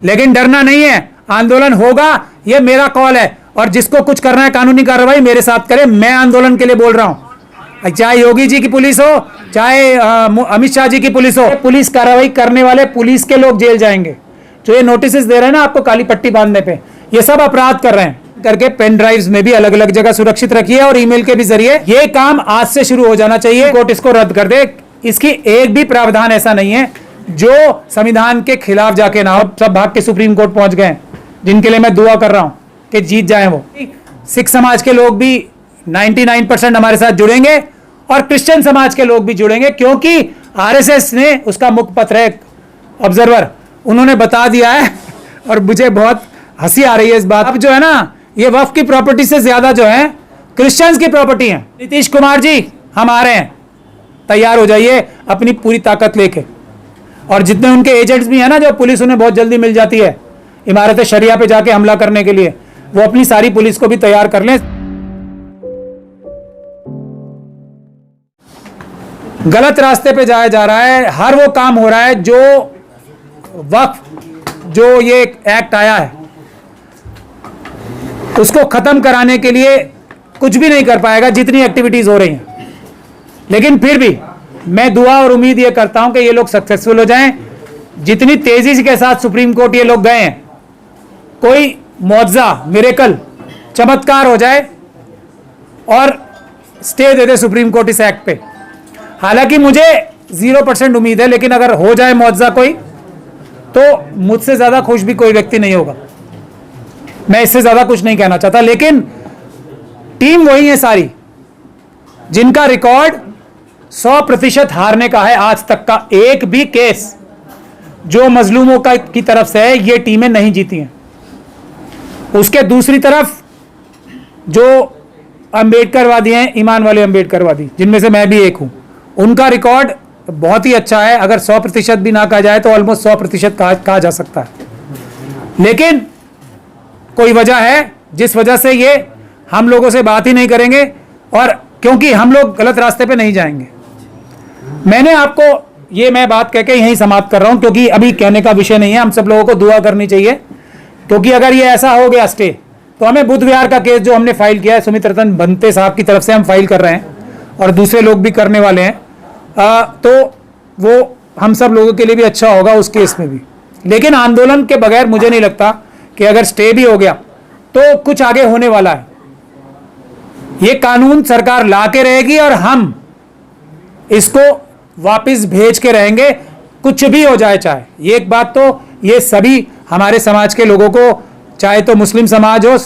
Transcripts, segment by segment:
लेकिन डरना नहीं है, आंदोलन होगा, ये मेरा कॉल है। और जिसको कुछ करना है कानूनी कार्रवाई मेरे साथ करे, मैं आंदोलन के लिए बोल रहा हूं। चाहे योगी जी की पुलिस हो, चाहे अमित शाह जी की पुलिस हो, पुलिस कार्रवाई करने वाले पुलिस के लोग जेल जाएंगे। जो ये नोटिस दे रहे हैं ना आपको काली पट्टी बांधने पे, ये सब अपराध कर रहे हैं करके पेन ड्राइव्स में भी अलग अलग जगह सुरक्षित रखिए और ईमेल के भी जरिए। ये काम आज से शुरू हो जाना चाहिए। कोर्ट इसको रद्द कर दे। इसकी एक भी प्रावधान ऐसा नहीं है जो संविधान के खिलाफ जाके ना हो। सब भाग के सुप्रीम कोर्ट पहुंच गए, जिनके लिए मैं दुआ कर रहा हूं कि जीत जाए वो। सिख समाज के लोग भी 99% हमारे साथ जुड़ेंगे और क्रिश्चियन समाज के लोग भी जुड़ेंगे, क्योंकि आरएसएस ने उसका मुखपत्र है ऑब्जर्वर, उन्होंने बता दिया है। और मुझे बहुत हंसी आ रही है इस बात। अब जो है ना, ये वक्फ की प्रॉपर्टी से ज्यादा जो है क्रिश्चियंस की प्रॉपर्टी है। नीतीश कुमार जी हम आ रहे हैं, तैयार हो जाइए अपनी पूरी ताकत लेके। और जितने उनके एजेंट्स भी हैं ना, जो पुलिस उन्हें बहुत जल्दी मिल जाती है इमारत शरिया पे जाके हमला करने के लिए, वो अपनी सारी पुलिस को भी तैयार कर लें। गलत रास्ते पे जाया जा रहा है, हर वो काम हो रहा है जो वक्फ, जो ये एक्ट आया है उसको खत्म कराने के लिए कुछ भी नहीं कर पाएगा, जितनी एक्टिविटीज हो रही हैं। लेकिन फिर भी मैं दुआ और उम्मीद ये करता हूं कि ये लोग सक्सेसफुल हो जाएं। जितनी तेजी के साथ सुप्रीम कोर्ट ये लोग गए हैं, कोई मौजज़ा, मिरेकल, चमत्कार हो जाए और स्टे दे दे सुप्रीम कोर्ट इस एक्ट पे। हालांकि मुझे 0% उम्मीद है, लेकिन अगर हो जाए मौजज़ा कोई, तो मुझसे ज्यादा खुश भी कोई व्यक्ति नहीं होगा। मैं इससे ज्यादा कुछ नहीं कहना चाहता। लेकिन टीम वही है सारी जिनका रिकॉर्ड 100% हारने का है। आज तक का एक भी केस जो मजलूमों का की तरफ से है, ये टीमें नहीं जीती हैं। उसके दूसरी तरफ जो अंबेडकरवादी हैं, ईमान वाले अंबेडकरवादी, जिनमें से मैं भी एक हूं, उनका रिकॉर्ड बहुत ही अच्छा है। अगर 100% भी ना कहा जाए तो ऑलमोस्ट 100% कहा जा सकता है। लेकिन कोई वजह है जिस वजह से ये हम लोगों से बात ही नहीं करेंगे, और क्योंकि हम लोग गलत रास्ते पे नहीं जाएंगे। मैंने आपको ये मैं बात कहकर यहीं समाप्त कर रहा हूं, क्योंकि अभी कहने का विषय नहीं है। हम सब लोगों को दुआ करनी चाहिए, क्योंकि अगर ये ऐसा हो गया स्टे, तो हमें बुध विहार का केस जो हमने फाइल किया है, सुमित रतन भंते साहब की तरफ से हम फाइल कर रहे हैं और दूसरे लोग भी करने वाले हैं, तो वो हम सब लोगों के लिए भी अच्छा होगा उस केस में भी। लेकिन आंदोलन के बगैर मुझे नहीं लगता कि अगर स्टे भी हो गया तो कुछ आगे होने वाला है। ये कानून सरकार ला के रहेगी और हम इसको वापस भेज के रहेंगे, कुछ भी हो जाए। चाहे ये एक बात तो ये सभी हमारे समाज के लोगों को, चाहे तो मुस्लिम समाज हो,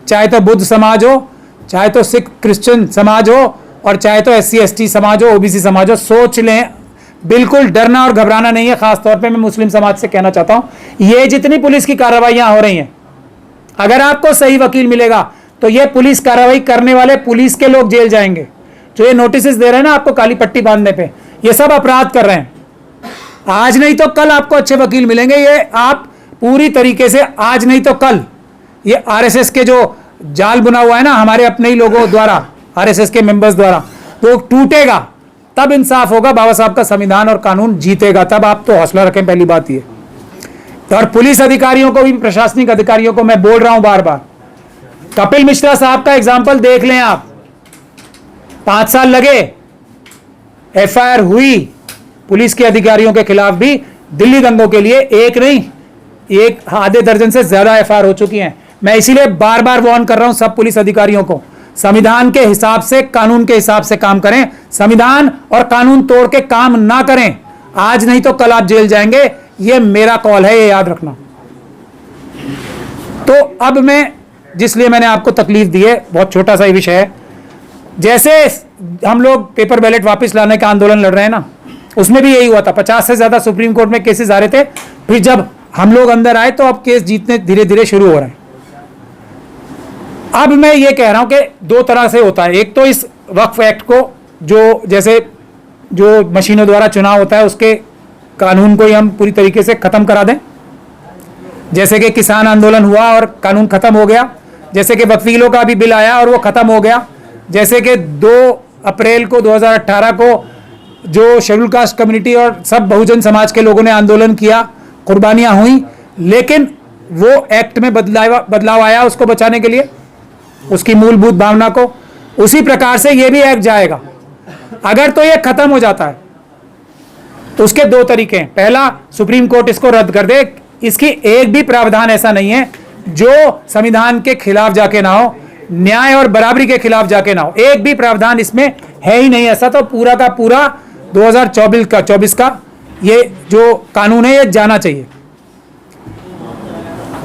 चाहे तो बुद्ध समाज हो, चाहे तो सिख क्रिश्चियन समाज हो, और चाहे तो SC ST समाज हो, OBC समाज हो, सोच लें। बिल्कुल डरना और घबराना नहीं है। खासतौर पे मैं मुस्लिम समाज से कहना चाहता हूं, ये जितनी पुलिस की कार्रवाइयां हो रही हैं, अगर आपको सही वकील मिलेगा तो ये पुलिस कार्रवाई करने वाले पुलिस के लोग जेल जाएंगे। जो ये नोटिस दे रहे हैं ना आपको काली पट्टी बांधने पे, ये सब अपराध कर रहे हैं। आज नहीं तो कल आपको अच्छे वकील मिलेंगे। ये आप पूरी तरीके से आज नहीं तो कल, ये RSS के जो जाल बुना हुआ है ना हमारे अपने ही लोगों द्वारा, RSS के मेंबर्स द्वारा, वो टूटेगा, तब इंसाफ होगा। बाबा साहब का संविधान और कानून जीतेगा, तब आप तो हौसला रखें। पहली बात ये। और पुलिस अधिकारियों को भी, प्रशासनिक अधिकारियों को मैं बोल रहा हूं बार बार, कपिल मिश्रा साहब का एग्जाम्पल देख लें आप। 5 साल लगे, FIR हुई पुलिस के अधिकारियों के खिलाफ भी। दिल्ली दंगों के लिए एक नहीं, एक आधे दर्जन से ज्यादा FIR हो चुकी हैं। मैं इसीलिए बार बार वार्न कर रहा हूं सब पुलिस अधिकारियों को, संविधान के हिसाब से, कानून के हिसाब से काम करें। संविधान और कानून तोड़ के काम ना करें। आज नहीं तो कल आप जेल जाएंगे। ये मेरा कॉल है, ये याद रखना। तो अब मैं, जिसलिए मैंने आपको तकलीफ दी है, बहुत छोटा सा ही विषय है। जैसे हम लोग पेपर बैलेट वापस लाने का आंदोलन लड़ रहे हैं ना, उसमें भी यही हुआ था। 50 से ज्यादा सुप्रीम कोर्ट में केसेस आ रहे थे। फिर जब हम लोग अंदर आए तो अब केस जीतने धीरे धीरे शुरू हो रहे हैं। अब मैं ये कह रहा हूं कि 2 तरह से होता है। एक तो इस वक्फ एक्ट को, जो जैसे जो मशीनों द्वारा चुनाव होता है, उसके कानून को ही हम पूरी तरीके से खत्म करा दें। जैसे कि किसान आंदोलन हुआ और कानून खत्म हो गया, जैसे कि वकीलों का भी बिल आया और वो खत्म हो गया, जैसे कि 2 अप्रैल को 2018 को जो शेड्यूल कास्ट कम्युनिटी और सब बहुजन समाज के लोगों ने आंदोलन किया, कुर्बानियां हुई, लेकिन वो एक्ट में बदलाव आया उसको बचाने के लिए, उसकी मूलभूत भावना को। उसी प्रकार से ये भी एक्ट जाएगा। अगर तो ये खत्म हो जाता है तो उसके दो तरीके हैं। पहला, सुप्रीम कोर्ट इसको रद्द कर दे, इसकी एक भी प्रावधान ऐसा नहीं है जो संविधान के खिलाफ जाके ना हो, न्याय और बराबरी के खिलाफ जाके ना हो, एक भी प्रावधान इसमें है ही नहीं ऐसा। तो पूरा का पूरा 2024 का ये जो कानून है ये जाना चाहिए।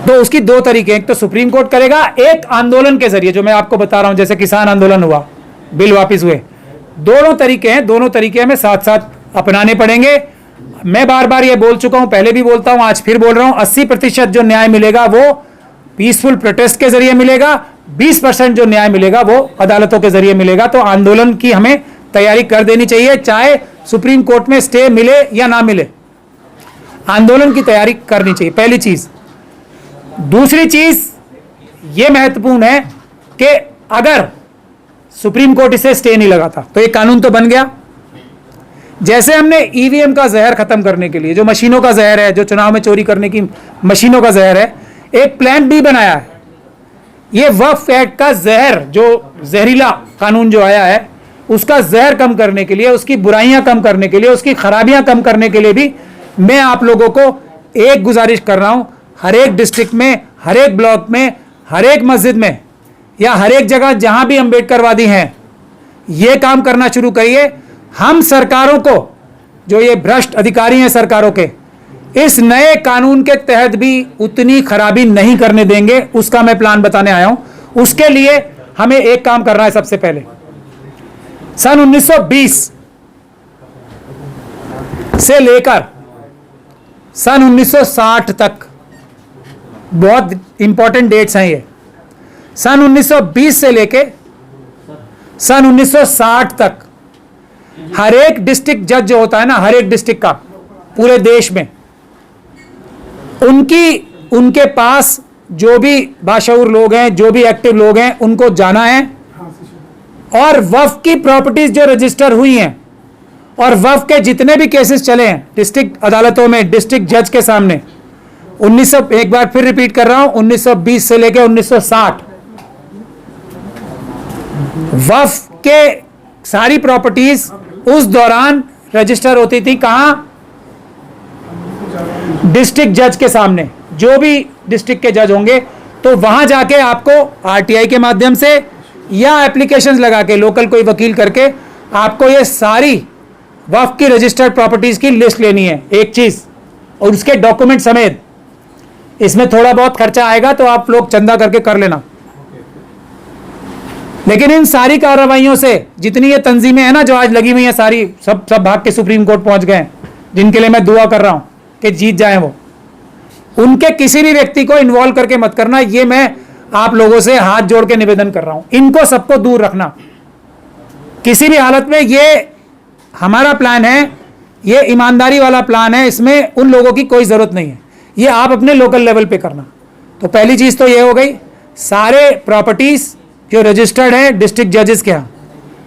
तो उसकी दो तरीके, एक तो सुप्रीम कोर्ट करेगा, एक आंदोलन के जरिए, जो मैं आपको बता रहा हूं, जैसे किसान आंदोलन हुआ, बिल वापस हुए। दोनों तरीके हैं, दोनों तरीके हमें साथ साथ अपनाने पड़ेंगे। मैं बार बार ये बोल चुका हूं, पहले भी बोलता हूं, आज फिर बोल रहा हूं, 80% जो न्याय मिलेगा वो पीसफुल प्रोटेस्ट के जरिए मिलेगा, 20% जो न्याय मिलेगा वो अदालतों के जरिए मिलेगा। तो आंदोलन की हमें तैयारी कर देनी चाहिए, चाहे सुप्रीम कोर्ट में स्टे मिले या ना मिले, आंदोलन की तैयारी करनी चाहिए, पहली चीज। दूसरी चीज ये महत्वपूर्ण है कि अगर सुप्रीम कोर्ट इसे स्टे नहीं लगाता तो ये कानून तो बन गया। जैसे हमने ईवीएम का जहर खत्म करने के लिए, जो मशीनों का जहर है, जो चुनाव में चोरी करने की मशीनों का जहर है, एक प्लान बी बनाया है। ये वक्फ एक्ट का जहर, जो जहरीला कानून जो आया है, उसका जहर कम करने के लिए, उसकी बुराइयां कम करने के लिए, उसकी खराबियां कम करने के लिए भी मैं आप लोगों को एक गुजारिश कर रहा हूं, हर एक डिस्ट्रिक्ट में, हर एक ब्लॉक में, हर एक मस्जिद में या हर एक जगह जहां भी अम्बेडकरवादी हैं, ये काम करना शुरू करिए। हम सरकारों को, जो ये भ्रष्ट अधिकारी हैं सरकारों के, इस नए कानून के तहत भी उतनी खराबी नहीं करने देंगे। उसका मैं प्लान बताने आया हूं। उसके लिए हमें एक काम करना है। सबसे पहले सन 1920 से लेकर सन 1960 तक, बहुत इंपॉर्टेंट डेट्स हैं ये, सन 1920 से लेके सन 1960 तक हर एक डिस्ट्रिक्ट जज जो होता है ना, हर एक डिस्ट्रिक्ट का पूरे देश में, उनके पास जो भी बाशऊर लोग हैं, जो भी एक्टिव लोग हैं, उनको जाना है और वक्फ की प्रॉपर्टीज जो रजिस्टर हुई हैं और वक्फ के जितने भी केसेस चले हैं डिस्ट्रिक्ट अदालतों में, डिस्ट्रिक्ट जज के सामने, 1900, एक बार फिर रिपीट कर रहा हूं, 1920 से लेकर 1960 वक्फ के सारी प्रॉपर्टीज उस दौरान रजिस्टर होती थी। कहां? डिस्ट्रिक्ट जज के सामने, जो भी डिस्ट्रिक्ट के जज होंगे, तो वहां जाके आपको आरटीआई के माध्यम से या एप्लीकेशंस लगा के, लोकल कोई वकील करके, आपको ये सारी वक्फ की रजिस्टर्ड प्रॉपर्टीज की लिस्ट लेनी है, एक चीज, और उसके डॉक्यूमेंट समेत। इसमें थोड़ा बहुत खर्चा आएगा तो आप लोग चंदा करके कर लेना, लेकिन इन सारी कार्रवाइयों से जितनी ये तंजीमें हैं ना जो आज लगी हुई हैं, सारी सब भाग के सुप्रीम कोर्ट पहुंच गए, जिनके लिए मैं दुआ कर रहा हूं कि जीत जाएं वो, उनके किसी भी व्यक्ति को इन्वॉल्व करके मत करना। ये मैं आप लोगों से हाथ जोड़ के निवेदन कर रहा हूं, इनको सबको दूर रखना किसी भी हालत में। ये हमारा प्लान है, ये ईमानदारी वाला प्लान है, इसमें उन लोगों की कोई जरूरत नहीं है, ये आप अपने लोकल लेवल पे करना। तो पहली चीज तो ये हो गई, सारे प्रॉपर्टीज जो रजिस्टर्ड है डिस्ट्रिक्ट जजेस के यहाँ,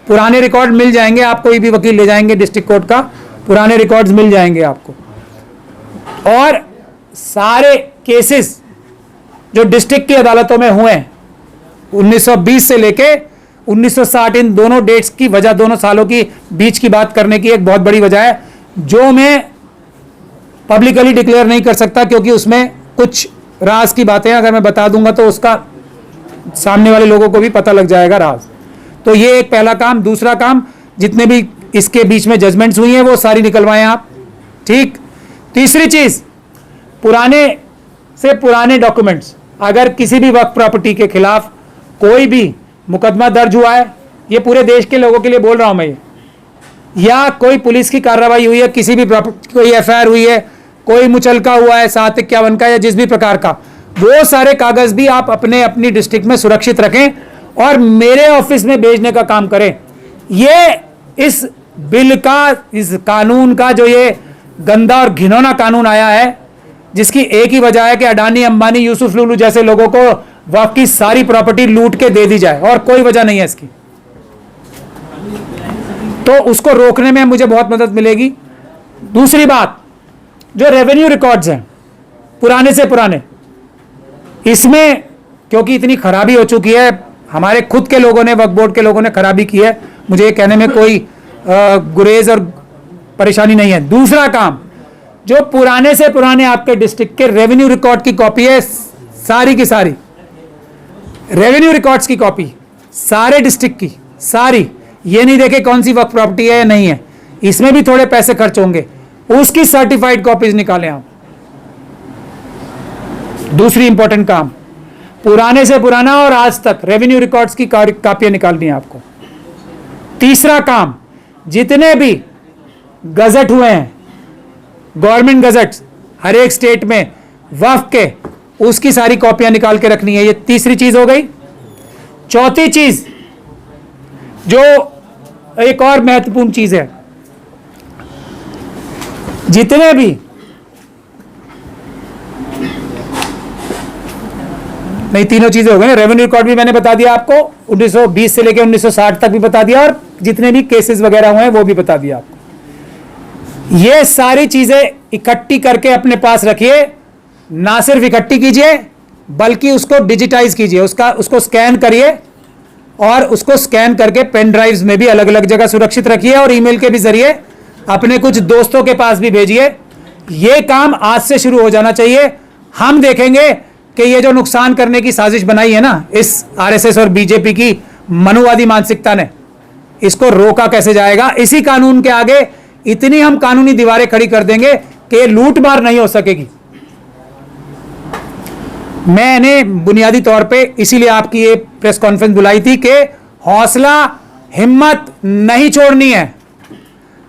पुराने रिकॉर्ड मिल जाएंगे, आप कोई भी वकील ले जाएंगे डिस्ट्रिक्ट कोर्ट का, पुराने रिकॉर्ड्स मिल जाएंगे आपको। और सारे केसेस जो डिस्ट्रिक्ट की अदालतों में हुए हैं 1920 से लेके 1960, इन दोनों डेट्स की वजह, दोनों सालों की बीच की बात करने की एक बहुत बड़ी वजह है, जो मैं पब्लिकली डिक्लेयर नहीं कर सकता, क्योंकि उसमें कुछ राज की बातें अगर मैं बता दूंगा तो उसका सामने वाले लोगों को भी पता लग जाएगा राज। तो ये एक पहला काम। दूसरा काम, जितने भी इसके बीच में जजमेंट्स हुई हैं वो सारी निकलवाएं आप, ठीक। तीसरी चीज, पुराने से पुराने डॉक्यूमेंट्स, अगर किसी भी वक्फ प्रॉपर्टी के खिलाफ कोई भी मुकदमा दर्ज हुआ है, ये पूरे देश के लोगों के लिए बोल रहा हूं मैं, ये, या कोई पुलिस की कार्रवाई हुई है, किसी भी कोई एफआईआर हुई है, कोई मुचलका हुआ है 751 का या जिस भी प्रकार का, वो सारे कागज भी आप अपने अपनी डिस्ट्रिक्ट में सुरक्षित रखें और मेरे ऑफिस में भेजने का काम करें। ये इस बिल का, इस कानून का, जो ये गंदा और घिनौना कानून आया है, जिसकी एक ही वजह है कि अडानी, अंबानी, यूसुफ लुलू जैसे लोगों को वक्फ की सारी प्रॉपर्टी लूट के दे दी जाए, और कोई वजह नहीं है इसकी, तो उसको रोकने में मुझे बहुत मदद मिलेगी। दूसरी बात, जो रेवेन्यू रिकॉर्ड्स हैं, पुराने से पुराने, इसमें क्योंकि इतनी खराबी हो चुकी है, हमारे खुद के लोगों ने, वक्फ बोर्ड के लोगों ने खराबी की है, मुझे ये कहने में कोई गुरेज और परेशानी नहीं है। दूसरा काम, जो पुराने से पुराने आपके डिस्ट्रिक्ट के रेवेन्यू रिकॉर्ड की कॉपी है, सारी की सारी रेवेन्यू रिकॉर्ड्स की कॉपी सारे डिस्ट्रिक्ट की सारी, ये नहीं देखे कौन सी वक्फ प्रॉपर्टी है या नहीं है, इसमें भी थोड़े पैसे खर्च होंगे, उसकी सर्टिफाइड कॉपीज निकालें आप। दूसरी इंपॉर्टेंट काम, पुराने से पुराना और आज तक रेवेन्यू रिकॉर्ड्स की कॉपियां निकालनी है आपको। तीसरा काम, जितने भी गजट हुए हैं, गवर्नमेंट गजट हर एक स्टेट में वक्फ के, उसकी सारी कॉपियां निकाल के रखनी है। ये तीसरी चीज हो गई। चौथी चीज, जो एक और महत्वपूर्ण चीज है, जितने भी नहीं, तीनों चीजें हो गई ना, रेवेन्यू रिकॉर्ड भी मैंने बता दिया आपको, 1920 से लेकर 1960 तक भी बता दिया, और जितने भी केसेस वगैरह हुए हैं वो भी बता दिया आपको। ये सारी चीजें इकट्ठी करके अपने पास रखिए, ना सिर्फ इकट्ठी कीजिए बल्कि उसको डिजिटाइज कीजिए, उसको स्कैन करिए, और उसको स्कैन करके पेन ड्राइव्स में भी अलग अलग जगह सुरक्षित रखिए, और ईमेल के भी जरिए अपने कुछ दोस्तों के पास भी भेजिए। ये काम आज से शुरू हो जाना चाहिए। हम देखेंगे कि ये जो नुकसान करने की साजिश बनाई है ना इस आरएसएस और बीजेपी की मनुवादी मानसिकता ने, इसको रोका कैसे जाएगा। इसी कानून के आगे इतनी हम कानूनी दीवारें खड़ी कर देंगे कि लूट मार नहीं हो सकेगी। मैंने बुनियादी तौर पे इसीलिए आपकी ये प्रेस कॉन्फ्रेंस बुलाई थी कि हौसला, हिम्मत नहीं छोड़नी है।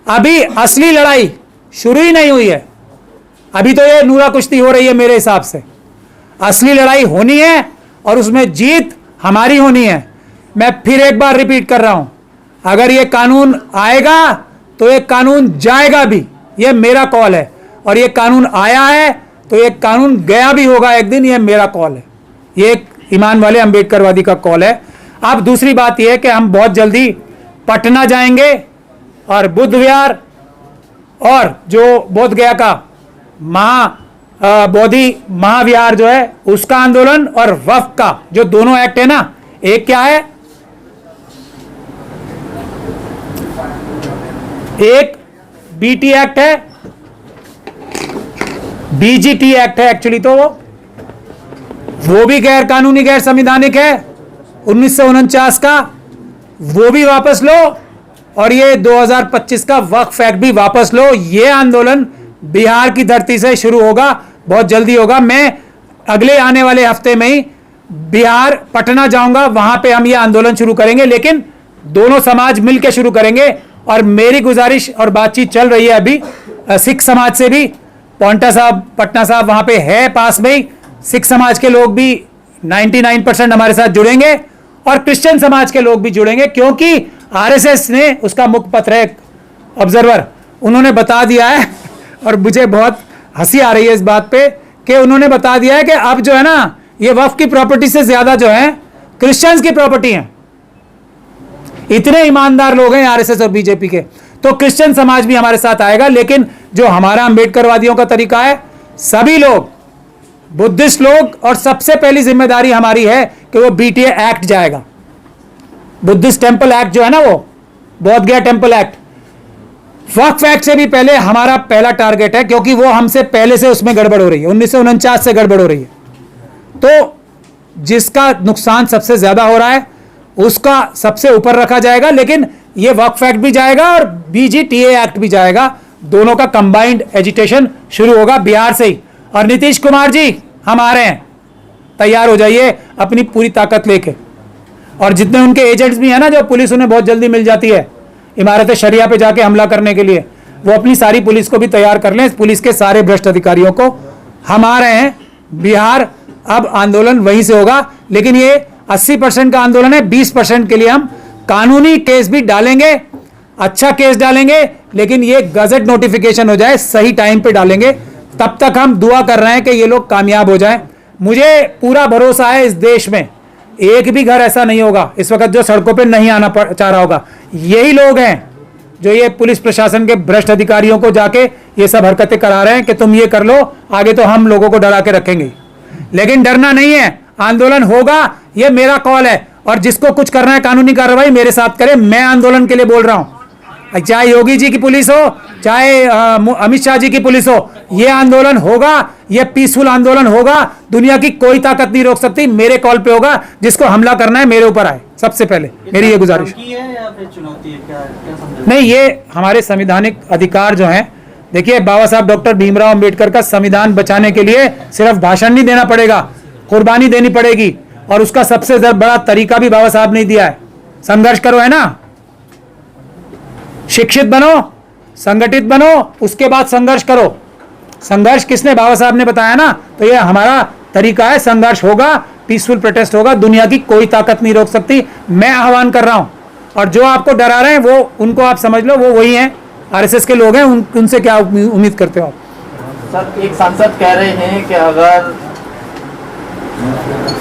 अभी असली लड़ाई शुरू ही नहीं हुई है, अभी तो ये नूरा कुश्ती हो रही है। मेरे हिसाब से असली लड़ाई होनी है और उसमें जीत हमारी होनी है। मैं फिर एक बार रिपीट कर रहा हूं, अगर ये कानून आएगा तो ये कानून जाएगा भी, ये मेरा कॉल है। और ये कानून आया है तो ये कानून गया भी होगा एक दिन, ये मेरा कॉल है, ये एक ईमान वाले अंबेडकरवादी का कॉल है। अब दूसरी बात यह है कि हम बहुत जल्दी पटना जाएंगे और बुद्ध विहार और जो बोध गया का बोधि महाविहार जो है उसका आंदोलन, और वक्फ का जो दोनों एक्ट है ना, एक क्या है, एक बीटी एक्ट है, बीजीटी एक्ट है एक्चुअली, तो वो भी गैर कानूनी, गैर संवैधानिक है 1949 का, वो भी वापस लो, और ये 2025 का वक्फ एक्ट भी वापस लो। ये आंदोलन बिहार की धरती से शुरू होगा, बहुत जल्दी होगा। मैं अगले आने वाले हफ्ते में ही बिहार पटना जाऊंगा, वहां पे हम ये आंदोलन शुरू करेंगे, लेकिन दोनों समाज मिलकर शुरू करेंगे। और मेरी गुजारिश और बातचीत चल रही है अभी सिख समाज से भी, पौंटा साहब, पटना साहब वहां पे है पास में ही, सिख समाज के लोग भी 99% हमारे साथ जुड़ेंगे, और क्रिश्चियन समाज के लोग भी जुड़ेंगे, क्योंकि आरएसएस ने, उसका मुखपत्र है ऑब्जर्वर, उन्होंने बता दिया है, और मुझे बहुत हंसी आ रही है इस बात पे कि उन्होंने बता दिया है कि अब जो है ना, ये वक्फ की प्रॉपर्टी से ज्यादा जो है क्रिश्चियंस की प्रॉपर्टी है। इतने ईमानदार लोग हैं आरएसएस और बीजेपी के, तो क्रिश्चियन समाज भी हमारे साथ आएगा। लेकिन जो हमारा अंबेडकरवादियों का तरीका है, सभी लोग, बुद्धिस्ट लोग, और सबसे पहली जिम्मेदारी हमारी है कि वो बीटीए एक्ट जाएगा, बुद्धिस्ट टेंपल एक्ट जो है ना, वो बोध गया टेंपल एक्ट, वक्फ एक्ट से भी पहले हमारा पहला टारगेट है, क्योंकि वो हमसे पहले से उसमें गड़बड़ हो रही है, 1949 से गड़बड़ हो रही है। तो जिसका नुकसान सबसे ज्यादा हो रहा है उसका सबसे ऊपर रखा जाएगा, लेकिन ये वक्फ एक्ट भी जाएगा और बीजीटीए एक्ट भी जाएगा, दोनों का कंबाइंड एजिटेशन शुरू होगा बिहार से ही। और नीतीश कुमार जी हम आ रहे हैं, तैयार हो जाइए अपनी पूरी ताकत लेके। और जितने उनके एजेंट्स भी हैं ना, जो पुलिस उन्हें बहुत जल्दी मिल जाती है इमारत शरिया पे जाके हमला करने के लिए, वो अपनी सारी पुलिस को भी तैयार कर लें, पुलिस के सारे भ्रष्ट अधिकारियों को। हम आ रहे हैं बिहार, अब आंदोलन वहीं से होगा, लेकिन ये 80% का आंदोलन है, 20% के लिए हम कानूनी केस भी डालेंगे, अच्छा केस डालेंगे, लेकिन ये गजट नोटिफिकेशन हो जाए, सही टाइम पे डालेंगे। तब तक हम दुआ कर रहे हैं कि ये लोग कामयाब हो जाएं। मुझे पूरा भरोसा है इस देश में एक भी घर ऐसा नहीं होगा इस वक्त जो सड़कों पे नहीं आना चाह रहा होगा। यही लोग हैं जो ये पुलिस प्रशासन के भ्रष्ट अधिकारियों को जाके ये सब हरकतें करा रहे हैं कि तुम ये कर लो, आगे तो हम लोगों को डरा के रखेंगे। लेकिन डरना नहीं है, आंदोलन होगा, ये मेरा कॉल है। और जिसको कुछ करना है कानूनी कार्रवाई मेरे साथ करे, मैं आंदोलन के लिए बोल रहा हूं। चाहे योगी जी की पुलिस हो, चाहे अमित शाह जी की पुलिस हो, ये आंदोलन होगा, ये पीसफुल आंदोलन होगा। दुनिया की कोई ताकत नहीं रोक सकती। मेरे कॉल पे होगा, जिसको हमला करना है मेरे ऊपर आए। सबसे पहले मेरी ये गुजारिश है या फिर चुनौती है? क्या नहीं, ये हमारे संवैधानिक अधिकार जो हैं, देखिए बाबा साहब डॉक्टर भीमराव अंबेडकर का संविधान बचाने के लिए सिर्फ भाषण नहीं देना पड़ेगा, कुर्बानी देनी पड़ेगी। और उसका सबसे बड़ा तरीका भी बाबा साहब ने दिया है, संघर्ष करो, है ना। शिक्षित बनो, संगठित बनो, उसके बाद संघर्ष करो। संघर्ष किसने? बाबा साहब ने बताया ना। तो ये हमारा तरीका है, संघर्ष होगा, पीसफुल प्रोटेस्ट होगा, दुनिया की कोई ताकत नहीं रोक सकती। मैं आह्वान कर रहा हूं। और जो आपको डरा रहे हैं वो उनको आप समझ लो, वो वही हैं, आरएसएस के लोग हैं। उनसे क्या उम्मीद करते हो आप? सर, एक सांसद कह रहे हैं कि अगर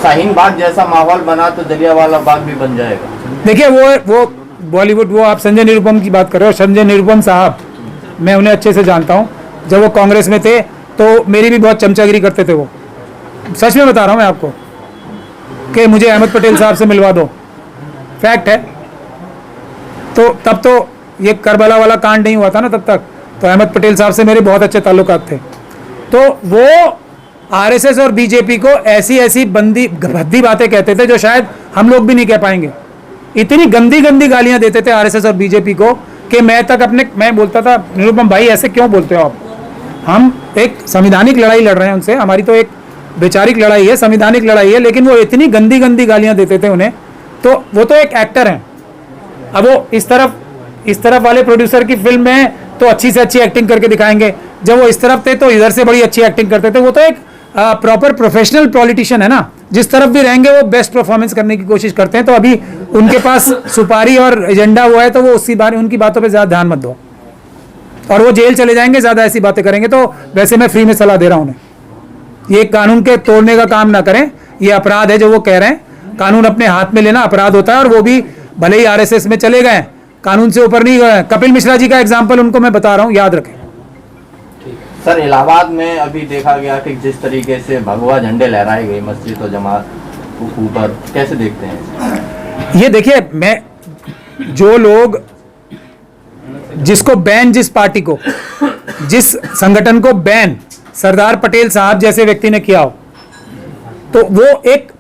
शाहीन बाग जैसा माहौल बना तो जलियांवाला बाग भी बन जाएगा। देखिए वो बॉलीवुड, वो आप संजय निरुपम की बात कर रहे हो। संजय निरुपम साहब, मैं उन्हें अच्छे से जानता हूं। जब वो कांग्रेस में थे तो मेरी भी बहुत चमचागिरी करते थे वो। सच में बता रहा हूं मैं आपको कि मुझे अहमद पटेल साहब से मिलवा दो, फैक्ट है। तो तब तो ये करबला वाला कांड नहीं हुआ था ना तब तक, तो अहमद पटेल साहब से मेरे बहुत अच्छे ताल्लुकात थे। तो वो आरएसएस और बीजेपी को ऐसी ऐसी भद्दी बातें कहते थे जो शायद हम लोग भी नहीं कह पाएंगे। इतनी गंदी गंदी गालियां देते थे आरएसएस और बीजेपी को कि मैं बोलता था, निरुपम भाई ऐसे क्यों बोलते हो आप? हम एक संवैधानिक लड़ाई लड़ रहे हैं उनसे, हमारी तो एक वैचारिक लड़ाई है, संवैधानिक लड़ाई है, लेकिन वो इतनी गंदी गंदी गालियां देते थे उन्हें। तो वो तो एक एक्टर हैं। अब वो इस तरफ वाले प्रोड्यूसर की फिल्म में तो अच्छी से अच्छी एक्टिंग करके दिखाएंगे, जब वो इस तरफ थे तो इधर से बड़ी अच्छी एक्टिंग करते थे। वो तो एक प्रॉपर प्रोफेशनल पॉलिटिशियन है ना, जिस तरफ भी रहेंगे वो बेस्ट परफॉर्मेंस करने की कोशिश करते हैं। तो अभी उनके पास सुपारी और एजेंडा वो है, तो वो उनकी बातों पे ज्यादा ध्यान मत दो, और वो जेल चले जाएंगे ज्यादा ऐसी बातें करेंगे। तो वैसे मैं फ्री में सलाह दे रहा हूं उन्हें, ये कानून के तोड़ने का काम ना करें, ये अपराध है जो वो कह रहे हैं। कानून अपने हाथ में लेना अपराध होता है, और वो भी भले ही आरएसएस में चले गए, कानून से ऊपर नहीं गए। कपिल मिश्रा जी का एग्जाम्पल उनको मैं बता रहा हूं, याद रखें। सर, इलाहाबाद में अभी देखा गया कि जिस तरीके से भगवा झंडे लहराए गए मस्जिद और जमात ऊपर, कैसे देखते हैं? ये देखिए, मैं जो लोग जिसको बैन, जिस पार्टी को, जिस संगठन को बैन सरदार पटेल साहब जैसे व्यक्ति ने किया हो, तो वो एक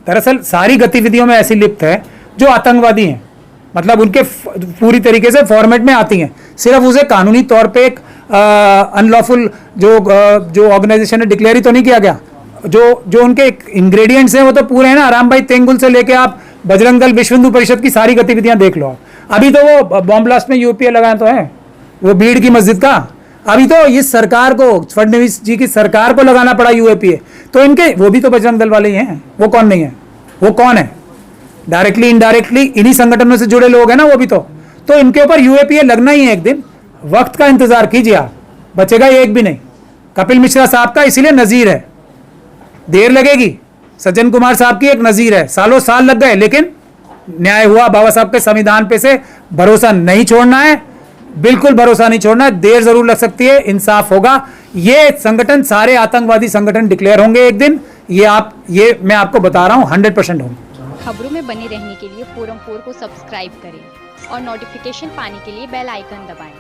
दरअसल सारी गतिविधियों में ऐसी लिप्त है जो आतंकवादी हैं। मतलब उनके पूरी तरीके से फॉर्मेट में आती हैं। सिर्फ उसे कानूनी तौर पे एक अनलॉफुल जो ऑर्गेनाइजेशन ने डिक्लेयर ही तो नहीं किया गया। जो उनके इंग्रेडिएंट्स हैं वो तो पूरे हैं ना। राम भाई तेंगुल से लेके आप बजरंग दल, विश्व हिंदू परिषद की सारी गतिविधियां देख लो। अभी तो वो बॉम्ब ब्लास्ट में यूपीए लगाए तो है, वो भीड़ की मस्जिद का। अभी तो इस सरकार को, फडणवीस जी की सरकार को लगाना पड़ा यूएपीए। तो इनके वो भी तो बजरंग दल वाले ही हैं, वो कौन नहीं है? वो कौन है? डायरेक्टली इनडायरेक्टली इन्हीं संगठनों से जुड़े लोग हैं ना वो भी। तो इनके ऊपर यूएपीए लगना ही है एक दिन। वक्त का इंतजार कीजिए आप, बचेगा एक भी नहीं। कपिल मिश्रा साहब का इसीलिए नजीर है, देर लगेगी। सज्जन कुमार साहब की एक नजीर है, सालों साल लग गए, लेकिन न्याय हुआ। बाबा साहब के संविधान पे से भरोसा नहीं छोड़ना है, बिल्कुल भरोसा नहीं छोड़ना है। देर जरूर लग सकती है, इंसाफ होगा। ये संगठन सारे आतंकवादी संगठन डिक्लेयर होंगे एक दिन, ये मैं आपको बता रहा हूं, 100% होंगे। खबरों में बने रहने के लिए फोरम 4 को सब्सक्राइब करें और नोटिफिकेशन पाने के लिए बेल आइकन दबाएं।